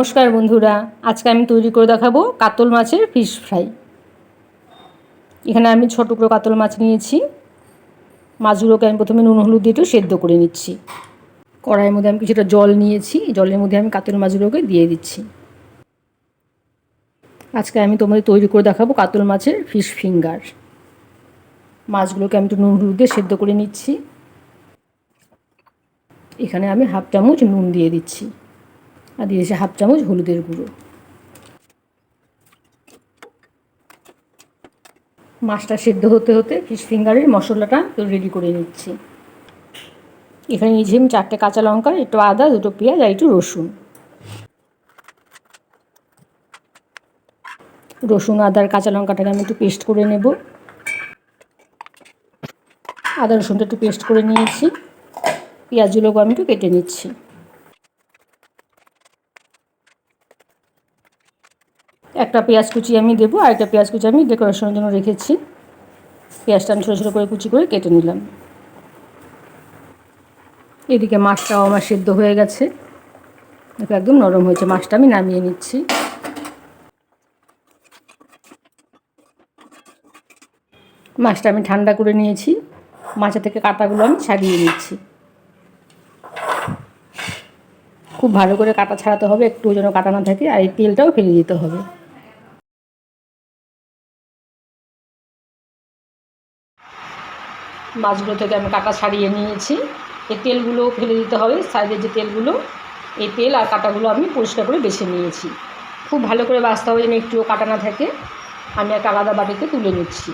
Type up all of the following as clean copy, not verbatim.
নমস্কার বন্ধুরা, আজকে আমি তৈরি করে দেখাবো কাতল মাছের ফিশ ফ্রাই। এখানে আমি ছোট টুকরো কাতল মাছ নিয়েছি। মাছগুলোকে আমি প্রথমে নুন হলুদ দিয়ে একটু সেদ্ধ করে নিচ্ছি। কড়াইয়ের মধ্যে আমি কিছুটা জল নিয়েছি, জলের মধ্যে আমি কাতল মাছগুলোকে দিয়ে দিচ্ছি। আজকে আমি তোমাদের তৈরি করে দেখাবো কাতল মাছের ফিশ ফিঙ্গার। মাছগুলোকে আমি একটু নুন হলুদ দিয়ে সেদ্ধ করে নিচ্ছি। এখানে আমি হাফ চামচ নুন দিয়ে দিচ্ছি আর দিয়েছি হাফ চামচ হলুদের গুঁড়ো। মাছটা সেদ্ধ হতে হতে ফিশ ফিঙ্গারের মশলাটা তো রেডি করে নিচ্ছি। এখানে নিয়েছি আমি 4টে কাঁচা লঙ্কা, একটু আদা, 2টো পেঁয়াজ আর একটু রসুন আদার কাঁচা লঙ্কাটাকে আমি একটু পেস্ট করে নেব। আদা রসুনটা একটু পেস্ট করে নিয়েছি। পেঁয়াজগুলোকে আমি একটু কেটে নিচ্ছি। একটা পেঁয়াজ কুচি আমি দেবো আর একটা পেঁয়াজ কুচি আমি ডেকোরেশনের জন্য রেখেছি। পেঁয়াজটা আমি ছোটো ছোটো করে কুচি করে কেটে নিলাম। এদিকে মাছটাও আমার সেদ্ধ হয়ে গেছে, একদম নরম হয়েছে। মাছটা আমি নামিয়ে নিচ্ছি। মাছটা আমি ঠান্ডা করে নিয়েছি। মাছের থেকে কাঁটাগুলো আমি ছাড়িয়ে নিচ্ছি। খুব ভালো করে কাঁটা ছাড়াতে হবে, একটু যেন কাটা না থাকে, আর এই তেলটাও ফেলে দিতে হবে। মাছগুলো থেকে আমি কাঁটা ছাড়িয়ে নিয়েছি। এই তেলগুলো ফেলে দিতে হবে, সাইডের যে তেলগুলো, এই তেল আর কাঁটাগুলো আমি পরিষ্কার করে বেছে নিয়েছি। খুব ভালো করে বাছতে হবে যেন একটুও কাটা না থাকে। আমি একটা আলাদা বাটিতে তুলে নিচ্ছি।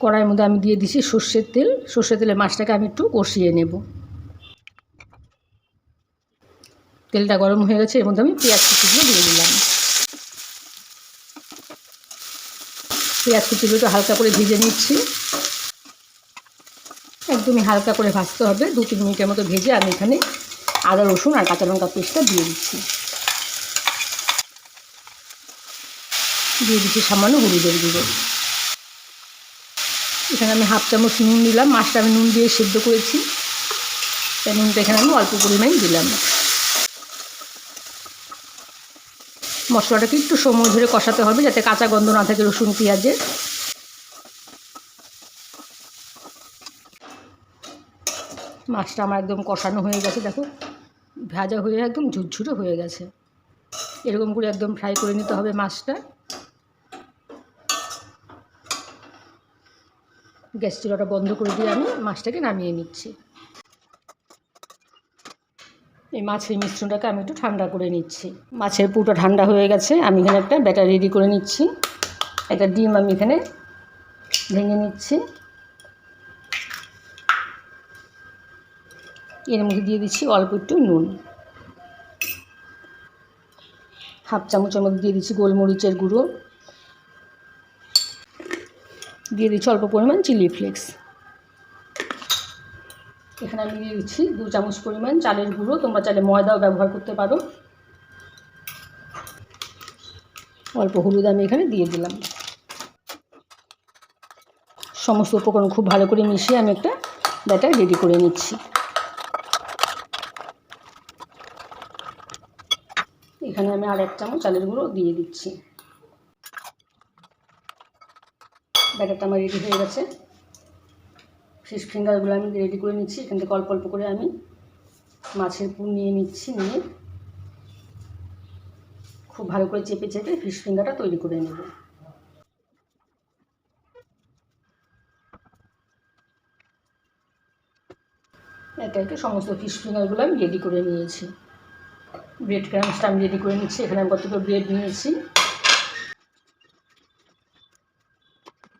কড়াইয়ের মধ্যে আমি দিয়ে দিচ্ছি সর্ষের তেল। সর্ষের তেলে মাছটাকে আমি একটু কষিয়ে নেব। তেলটা গরম হয়ে গেছে, এর মধ্যে আমি পেঁয়াজ কুচিগুলো দিয়ে দিলাম। পেঁয়াজ কুচিগুলো একটু হালকা করে ভেজে নিচ্ছি। একদমই হালকা করে ভাজতে হবে। 2-3 মিনিটের মতো ভেজে আমি এখানে আদা রসুন আর কাঁচা লঙ্কা পেস্টটা দিয়ে দিচ্ছি। দিয়ে দিচ্ছি সামান্য হলুদের গুঁড়ো। এখানে আমি হাফ চামচ নুন দিলাম। মাছটা আমি নুন দিয়ে সেদ্ধ করেছি, তাই নুনটা এখানে আমি অল্প পরিমাণ দিলাম। মশলাটাকে একটু সময় ধরে কষাতে হবে যাতে কাঁচা গন্ধ না থাকে রসুন পেঁয়াজের। মাছটা আমার একদম কষানো হয়ে গেছে, দেখো ভাজা হয়ে একদম ঝুরঝুরে হয়ে গেছে। এরকম করে একদম ফ্রাই করে নিতে হবে মাছটা। গ্যাস চুলাটা বন্ধ করে দিয়ে আমি মাছটাকে নামিয়ে নিচ্ছি। এই মাছের মিশ্রণটাকে আমি একটু ঠান্ডা করে নিচ্ছি। মাছের পুরোটা ঠান্ডা হয়ে গেছে। আমি এখানে একটা ব্যাটার রেডি করে নিচ্ছি। একটা ডিম আমি এখানে ভেঙে নিচ্ছি। এর মধ্যে দিয়ে দিচ্ছি অল্প একটু নুন। হাফ চামচের মধ্যে দিয়ে দিচ্ছি গোলমরিচের গুঁড়ো। দিয়ে দিচ্ছি অল্প পরিমাণ চিলি ফ্লেক্স। এখানে আমি দিয়ে দিচ্ছি 2 চামচ পরিমাণ চালের গুঁড়ো। তোমরা চাইলে ময়দাও ব্যবহার করতে পারো। অল্প হলুদ আমি এখানে দিয়ে দিলাম। সমস্ত উপকরণ খুব ভালো করে মিশিয়ে আমি একটা ব্যাটার রেডি করে নিচ্ছি। এখানে আমি আর 1 চামচ চালের গুঁড়ো দিয়ে দিচ্ছি। ব্যাটারটা আমার রেডি হয়ে গেছে। ফিশ ফিঙ্গারগুলো আমি রেডি করে নিচ্ছি। এখান থেকে অল্প অল্প করে আমি মাছের পুর নিয়ে নিচ্ছি। নিয়ে খুব ভালো করে চেপে চেপে ফিশ ফিঙ্গারটা তৈরি করে নেব। একে একে সমস্ত ফিশ ফিঙ্গারগুলো আমি রেডি করে নিয়েছি। ব্রেড ক্রাম্বসটা আমি রেডি করে নিচ্ছি। এখানে আমি কতগুলো ব্রেড নিয়েছি।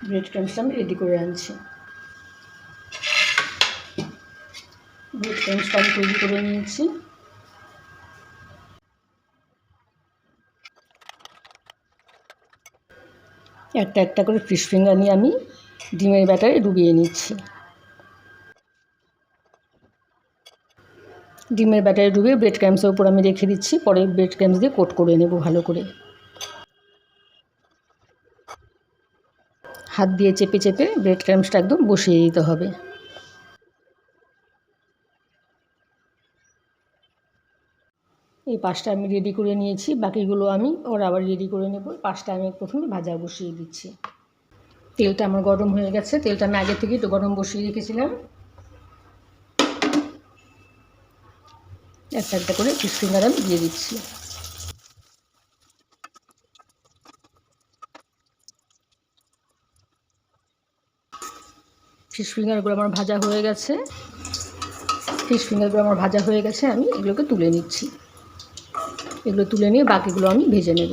ব্রেড ক্রাম্বসটা আমি রেডি করে আনছি। ব্রেড ক্রাম্বসটা আমি তৈরি করে নিয়েছি। একটা একটা করে ফিশ ফিঙ্গার নিয়ে আমি ডিমের ব্যাটারে ডুবিয়ে নিচ্ছি। ডিমের ব্যাটারে ডুবিয়ে ব্রেড ক্রাম্বসের উপর আমি রেখে দিচ্ছি। পরে ব্রেড ক্রাম্বস দিয়ে কোট করে নেব ভালো করে। হাত দিয়ে চেপে চেপে ব্রেড ক্রাম্বসটা একদম বসিয়ে দিতে হবে। এই পাশটা আমি রেডি করে নিয়েছি, বাকিগুলো আমি ওর আবার রেডি করে নেব। পাশটা আমি প্রথমে ভাজা বসিয়ে দিচ্ছি। তেলটা আমার গরম হয়ে গেছে, তেলটা আমি আগে থেকে একটু গরম বসিয়ে রেখেছিলাম। একটা একটা করে ফিশ ফিঙ্গার আমি দিয়ে দিচ্ছি। ফিশ ফিঙ্গারগুলো আমার ভাজা হয়ে গেছে। আমি এগুলোকে তুলে নিচ্ছি। এগুলো তুলে নিয়ে বাকিগুলো আমি ভেজে নেব।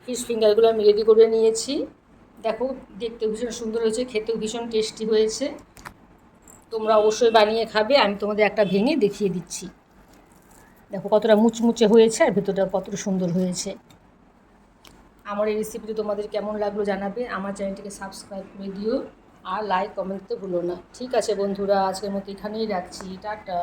ফিশ ফিঙ্গারগুলো আমি রেডি করে নিয়েছি। দেখো দেখতে ভীষণ সুন্দর হয়েছে, খেতেও ভীষণ টেস্টি হয়েছে। তোমরা অবশ্যই বানিয়ে খাবে। আমি তোমাদের একটা ভেঙে দেখিয়ে দিচ্ছি। দেখো কতটা মুচমুচে হয়েছে আর ভেতরটা কতটা সুন্দর হয়েছে। আমার এই রেসিপিটি তোমাদের কেমন লাগলো জানাবে। আমার চ্যানেলটিকে সাবস্ক্রাইব করে দিও আর লাইক কমেন্ট করতে ভুলো না। ঠিক আছে বন্ধুরা, আজকের মতো এখানেই রাখছি। টাটা।